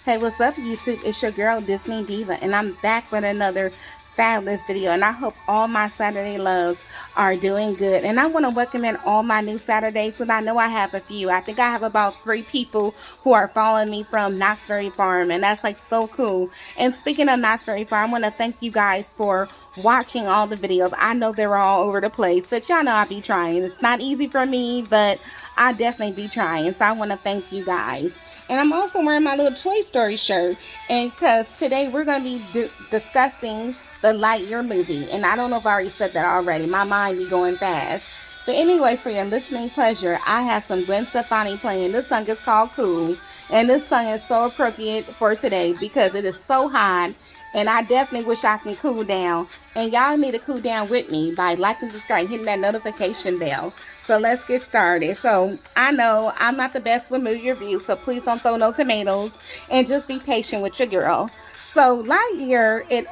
Hey, what's up, YouTube? It's your girl, Disney Diva, and I'm back with another fabulous video. And I hope all my Saturday loves are doing good. And I want to welcome in all my new Saturdays, because I know I have a few. I think I have about 3 people who are following me from Knott's Berry Farm, and that's like so cool. And speaking of Knott's Berry Farm, I want to thank you guys for watching all the videos. I know they're all over the place, but y'all know I be trying. It's not easy for me, but I definitely be trying. So I want to thank you guys. And I'm also wearing my little Toy Story shirt, and because today we're going to be discussing the Lightyear movie. And I don't know if I already said that already. My mind be going fast. But anyway, for your listening pleasure, I have some Gwen Stefani playing. This song is called Cool. And this song is so appropriate for today because it is so hot. And I definitely wish I can cool down. And y'all need to cool down with me by liking, subscribing, hitting that notification bell. So let's get started. So I know I'm not the best with movie reviews, so please don't throw no tomatoes. And just be patient with your girl. So Lightyear, it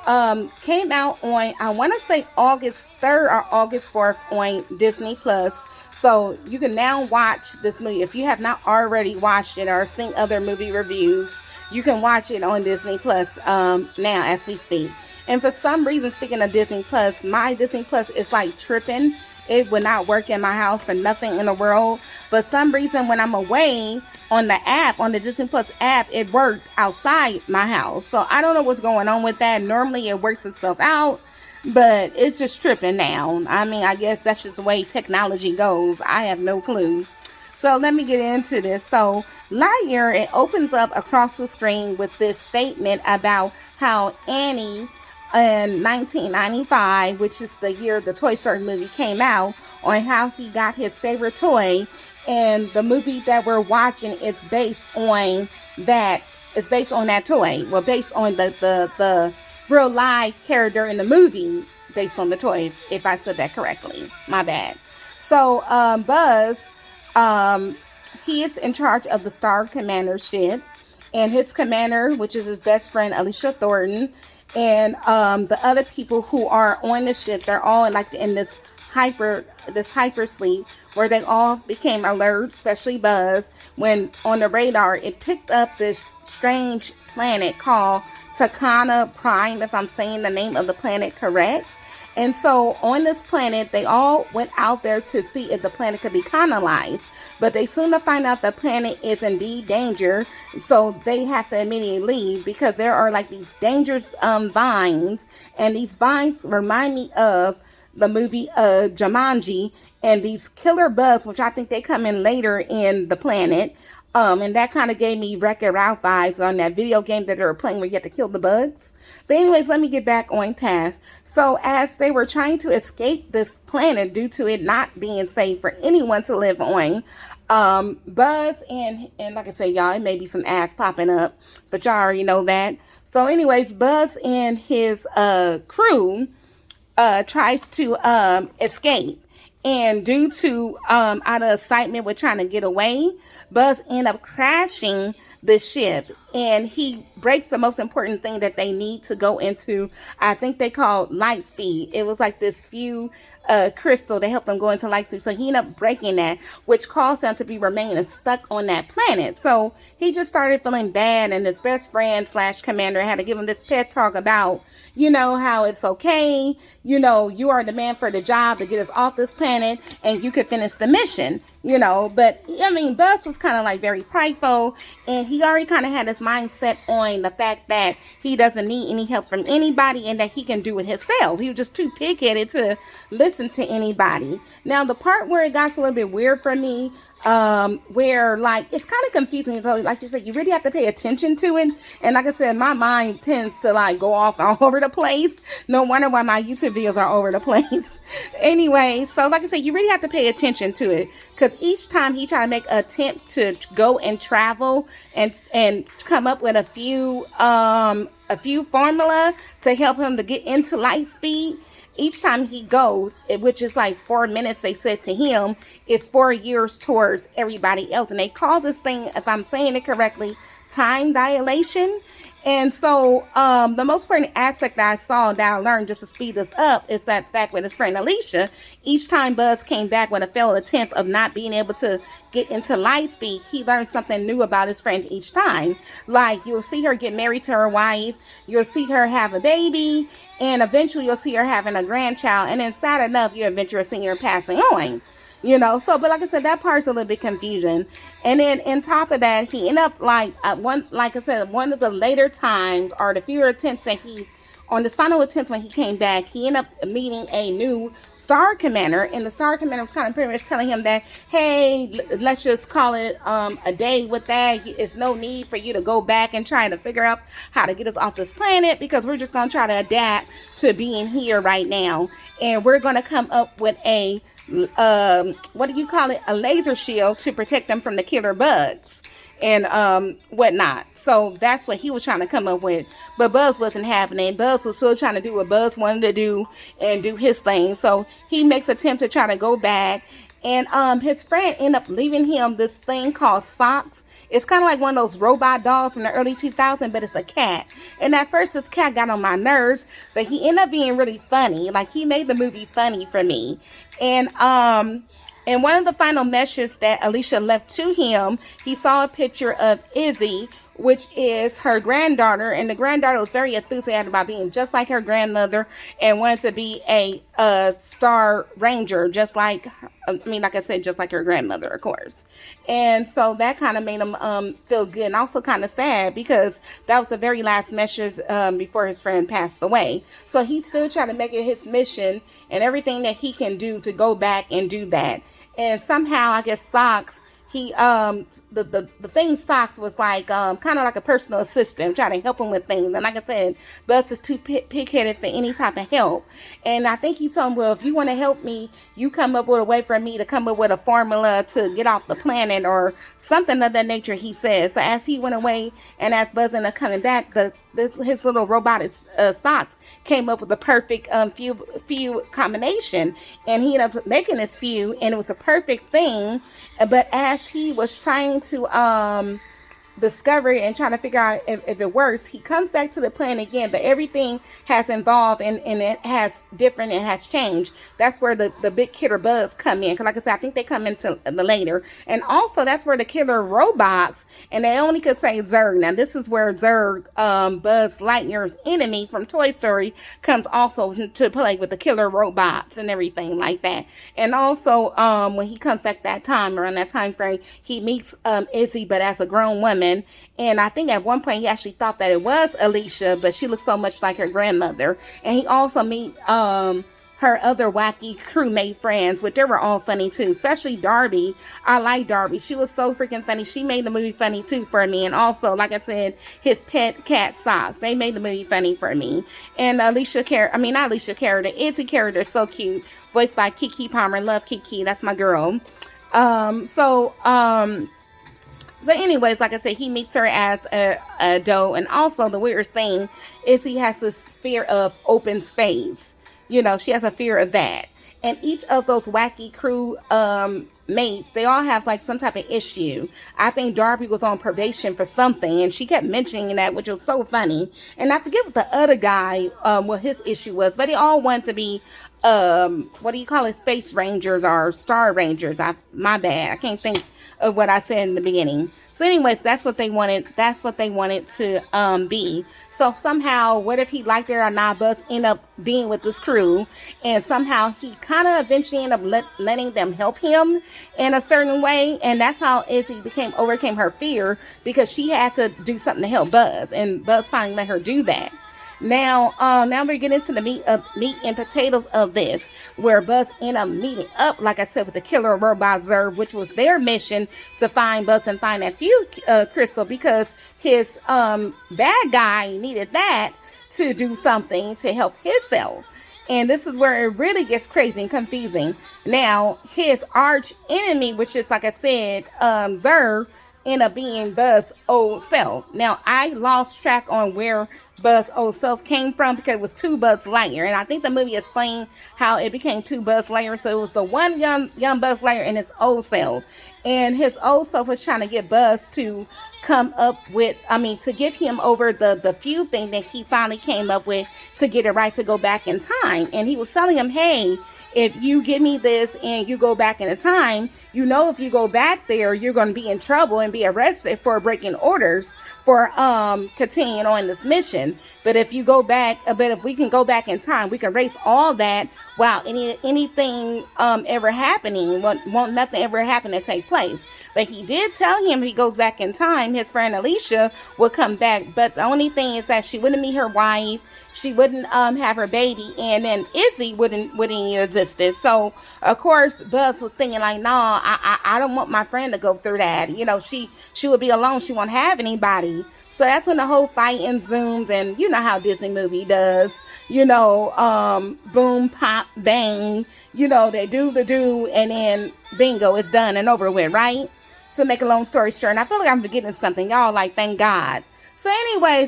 came out on, I want to say August 3rd or August 4th on Disney Plus. So you can now watch this movie. If you have not already watched it or seen other movie reviews, you can watch it on Disney Plus now as we speak. And for some reason, speaking of Disney Plus, my Disney Plus is like tripping. It would not work in my house for nothing in the world. But some reason when I'm away on the app, on the Disney Plus app, it worked outside my house. So I don't know what's going on with that. Normally it works itself out, but it's just tripping now. I mean, I guess that's just the way technology goes. I have no clue. So let me get into this. So Lightyear, it opens up across the screen with this statement about how Annie in 1995, which is the year the Toy Story movie came out, on how he got his favorite toy. And the movie that we're watching is based on that. It's based on that toy. Well, based on the real live character in the movie, based on the toy, if I said that correctly. My bad. So Buzz, he is in charge of the Star Commander ship, and his commander, which is his best friend Alicia Thornton, and the other people who are on the ship, they're all like in this hyper sleep, where they all became alert, especially Buzz, when on the radar it picked up this strange planet called Takana Prime, if I'm saying the name of the planet correct. And so on this planet, they all went out there to see if the planet could be colonized. But they soon to find out the planet is indeed danger. So they have to immediately leave because there are like these dangerous vines. And these vines remind me of the movie Jumanji. And these killer bugs, which I think they come in later in the planet. And that kind of gave me Wreck-It Ralph vibes on that video game that they were playing where you had to kill the bugs. But anyways, let me get back on task. So as they were trying to escape this planet due to it not being safe for anyone to live on, Buzz and like I say, y'all, it may be some ass popping up, but y'all already know that. So anyways, Buzz and his crew tries to escape. And due to, out of excitement with trying to get away, Buzz ended up crashing the ship. And he breaks the most important thing that they need to go into, I think they call light speed. It was like this few crystal that helped them go into light speed. So he ended up breaking that, which caused them to be remaining stuck on that planet. So he just started feeling bad. And his best friend / commander had to give him this pep talk about, you know, how it's okay. You know, you are the man for the job to get us off this planet and you could finish the mission, you know. But I mean, Buzz was kind of like very prideful, and he already kind of had his mindset on the fact that he doesn't need any help from anybody and that he can do it himself. He was just too pig-headed to listen to anybody. Now, the part where it got a little bit weird for me, where like it's kind of confusing, though, like you said, you really have to pay attention to it. And like I said, my mind tends to like go off all over the place. No wonder why my YouTube videos are over the place. Anyway, so like I said, you really have to pay attention to it, because each time he tried to make an attempt to go and travel and come up with a few formula to help him to get into light speed. Each time he goes, which is like 4 minutes, they said to him, is 4 years towards everybody else. And they call this thing, if I'm saying it correctly, time dilation. And so the most important aspect that I saw that I learned just to speed this up is that fact with his friend Alicia, each time Buzz came back with a failed attempt of not being able to get into light speed, he learned something new about his friend each time. Like, you'll see her get married to her wife, you'll see her have a baby, and eventually you'll see her having a grandchild, and then sad enough, you eventually see her passing on. You know, so, but like I said, that part's a little bit confusing. And then on top of that, he ended up like like I said, one of the later times or the fewer attempts that on this final attempt when he came back, he ended up meeting a new Star Commander, and the Star Commander was kind of pretty much telling him that, hey, let's just call it a day with that. It's no need for you to go back and try to figure out how to get us off this planet, because we're just going to try to adapt to being here right now, and we're going to come up with a what do you call it, a laser shield to protect them from the killer bugs and whatnot. So that's what he was trying to come up with, but Buzz wasn't having it. Buzz was still trying to do what Buzz wanted to do and do his thing. So he makes an attempt to try to go back, and his friend ended up leaving him this thing called Socks. It's kind of like one of those robot dolls from the early 2000s, but it's a cat. And at first this cat got on my nerves, but he ended up being really funny. Like, he made the movie funny for me. And one of the final messages that Alicia left to him, he saw a picture of Izzy, which is her granddaughter, and the granddaughter was very enthusiastic about being just like her grandmother and wanted to be a Star Ranger, just like, like I said, just like her grandmother, of course. And so that kind of made him feel good, and also kind of sad, because that was the very last message before his friend passed away. So he's still trying to make it his mission and everything that he can do to go back and do that. And somehow, I guess Socks, he the thing Socks was like kind of like a personal assistant, trying to help him with things. And like I said, Buzz is too pig-headed for any type of help. And I think he told him, well, if you want to help me, you come up with a way for me to come up with a formula to get off the planet or something of that nature, he said. So as he went away and as Buzz ended up coming back, his little robotic Socks came up with the perfect few combination, and he ended up making this few, and it was the perfect thing. But as he was trying to discover it and trying to figure out if it works, he comes back to the planet again, but everything has evolved and it has different and has changed. That's where the big killer bugs come in, because like I said, I think they come into the later. And also that's where the killer robots, and they only could say Zurg. Now this is where Zurg, Buzz Lightyear's enemy from Toy Story, comes also to play with the killer robots and everything like that. And also when he comes back that time, around that time frame, he meets Izzy, but as a grown woman. And I think at one point he actually thought that it was Alicia, but she looked so much like her grandmother. And he also meet her other wacky crewmate friends, which they were all funny too, especially Darby. I like Darby. She was so freaking funny. She made the movie funny too for me. And also, like I said, his pet cat Socks, they made the movie funny for me. And Izzy character is so cute, voiced by Keke Palmer. Love Keke, that's my girl. So anyways, like I said, he meets her as a doe. And also the weirdest thing is he has this fear of open space. You know, she has a fear of that. And each of those wacky crew mates, they all have like some type of issue. I think Darby was on probation for something, and she kept mentioning that, which was so funny. And I forget what the other guy, what his issue was, but they all wanted to be what do you call it, Space Rangers or Star Rangers. My bad, I can't think of what I said in the beginning. So anyways, that's what they wanted to be. So somehow, what if he liked it or not, Buzz ended up being with this crew, and somehow he kind of eventually ended up letting them help him in a certain way. And that's how Izzy overcame her fear, because she had to do something to help Buzz, and Buzz finally let her do that. Now we're getting into the meat and potatoes of this, where Buzz ended up meeting up, like I said, with the killer robot Zurg, which was their mission to find Buzz and find that few crystal, because his bad guy needed that to do something to help himself. And this is where it really gets crazy and confusing. Now, his arch enemy, which is, like I said, Zurg, end up being Buzz's old self. Now, I lost track on where Buzz's old self came from because it was two Buzz Lightyear, and I think the movie explained how it became two Buzz Lightyear. So it was the one young Buzz Lightyear and his old self, and his old self was trying to get Buzz to come up with, to give him over the few thing that he finally came up with to get it right to go back in time. And he was telling him, hey, if you give me this and you go back in the time, if you go back there, you're going to be in trouble and be arrested for breaking orders for continuing on this mission. But if you go back, if we can go back in time, we can erase all that while anything ever happening, won't nothing ever happen to take place. But he did tell him if he goes back in time, his friend Alicia will come back. But the only thing is that she wouldn't meet her wife. She wouldn't have her baby, and then Izzy wouldn't exist. So of course Buzz was thinking like, nah, I don't want my friend to go through that. She would be alone. She won't have anybody. So that's when the whole fight zooms, and you know how Disney movie does. Boom, pop, bang. They do, and then bingo, it's done and over with, right? To make a long story short, and I feel like I'm forgetting something, y'all. Like, thank God. So anyway,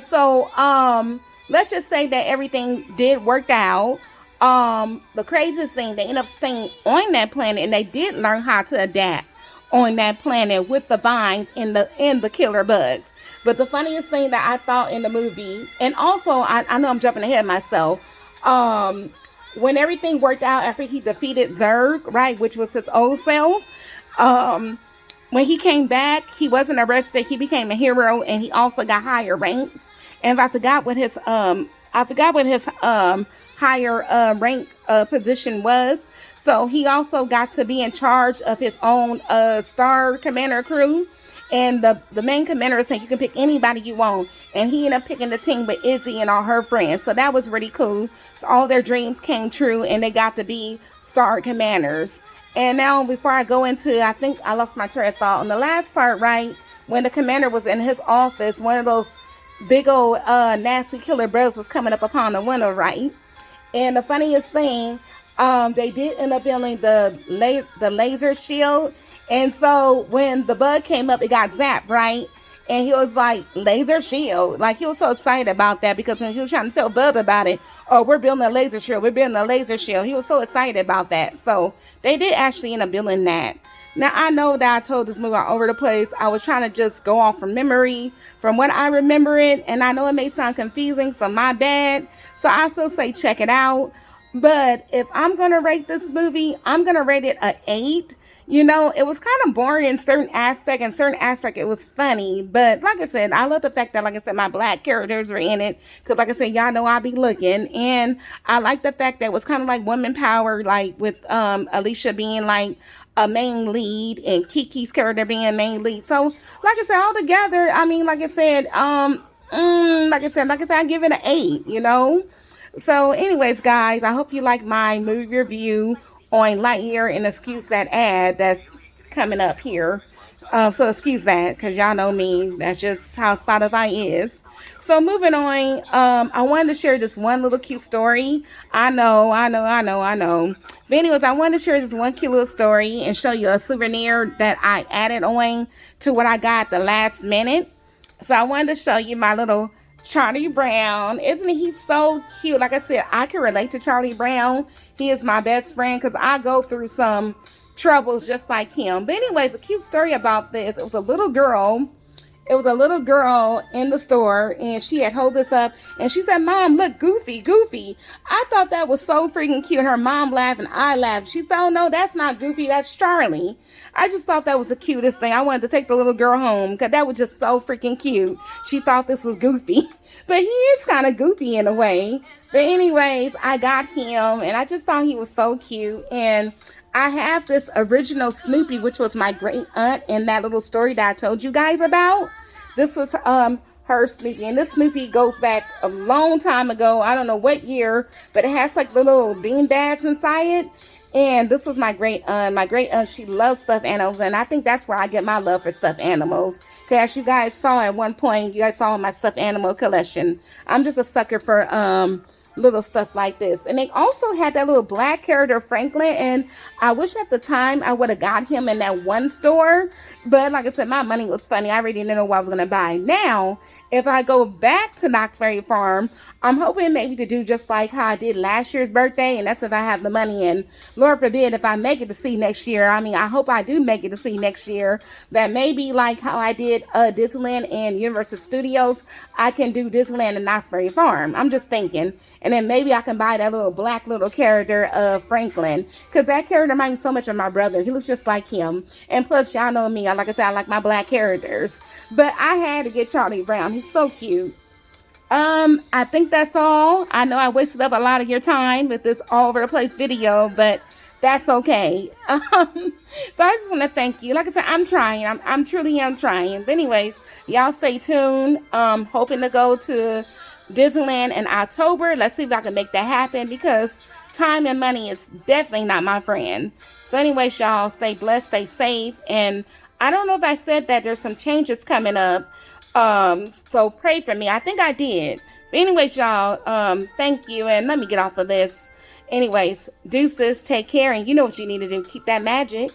let's just say that everything did work out. The craziest thing, they ended up staying on that planet, and they did learn how to adapt on that planet with the vines and the killer bugs. But the funniest thing that I thought in the movie, and also I know I'm jumping ahead of myself, when everything worked out after he defeated Zurg, right, which was his old self, when he came back, he wasn't arrested. He became a hero, and he also got higher ranks. And I forgot what his higher rank position was. So he also got to be in charge of his own Star Commander crew. And the main commander is saying you can pick anybody you want. And he ended up picking the team with Izzy and all her friends. So that was really cool. All their dreams came true, and they got to be Star Commanders. And now, before I go into, I think I lost my train of thought on the last part, right? When the commander was in his office, one of those big old nasty killer bugs was coming up upon the window, right? And the funniest thing, they did end up building the laser shield. And so when the bug came up, it got zapped, right? And he was like, laser shield. Like, he was so excited about that, because when he was trying to tell Bud about it, oh, we're building a laser shield. We're building a laser shield. He was so excited about that. So they did actually end up building that. Now, I know that I told this movie all over the place. I was trying to just go off from memory, from what I remember it. And I know it may sound confusing, so my bad. So I still say check it out. But if I'm going to rate this movie, I'm going to rate it an 8. It was kind of boring in certain aspect. In certain aspect, it was funny. But like I said, I love the fact that, like I said, my black characters were in it. Because like I said, y'all know I be looking. And I like the fact that it was kind of like woman power, like with Alicia being like a main lead and Kiki's character being a main lead. So like I said, all together, I give it an 8, So anyways, guys, I hope you like my movie review on Lightyear, and excuse that ad that's coming up here. So excuse that, because y'all know me. That's just how Spotify is. So moving on, I wanted to share this one little cute story. I know. But anyways, I wanted to share this one cute little story and show you a souvenir that I added on to what I got at the last minute. So I wanted to show you my little Charlie Brown. Isn't he so cute? Like I said, I can relate to Charlie Brown. He is my best friend, because I go through some troubles just like him. But anyways, a cute story about this. It was a little girl in the store, and she had hold this up, and she said, Mom, look, Goofy. I thought that was so freaking cute. Her mom laughed and I laughed. She said, oh no, that's not Goofy, that's Charlie. I just thought that was the cutest thing. I wanted to take the little girl home, because that was just so freaking cute. She thought this was Goofy. But he is kind of goofy in a way. But anyways, I got him, and I just thought he was so cute. And I have this original Snoopy, which was my great aunt in that little story that I told you guys about. This was her Snoopy, and this Snoopy goes back a long time ago. I don't know what year, but it has like little bean bags inside it. And this was my great aunt. My great aunt, she loves stuffed animals, and I think that's where I get my love for stuffed animals. Because as you guys saw at one point, you guys saw my stuffed animal collection. I'm just a sucker for little stuff like this. And they also had that little black character, Franklin, and I wish at the time I would have got him in that one store, But like I said, my money was funny. I already didn't know what I was going to buy. Now, if I go back to Knott's Berry Farm, I'm hoping maybe to do just like how I did last year's birthday. And that's if I have the money. And Lord forbid if I make it to see next year. I mean, I hope I do make it to see next year. That maybe like how I did Disneyland and Universal Studios, I can do Disneyland and Knott's Berry Farm. I'm just thinking. And then maybe I can buy that little black little character of Franklin. Because that character reminds me so much of my brother. He looks just like him. And plus, y'all know me. Like I said, I like my black characters. But I had to get Charlie Brown. He's so cute. I think that's all. I know I wasted up a lot of your time with this all over the place video, but that's okay. So I just want to thank you. Like I said, I'm trying. I'm truly am trying. But anyways, y'all stay tuned. Hoping to go to Disneyland in October. Let's see if I can make that happen because time and money is definitely not my friend. So anyways, y'all stay blessed, stay safe. And I don't know if I said that there's some changes coming up. So pray for me. I think I did. But anyways, y'all, thank you. And let me get off of this. Anyways, deuces, take care. And you know what you need to do. Keep that magic.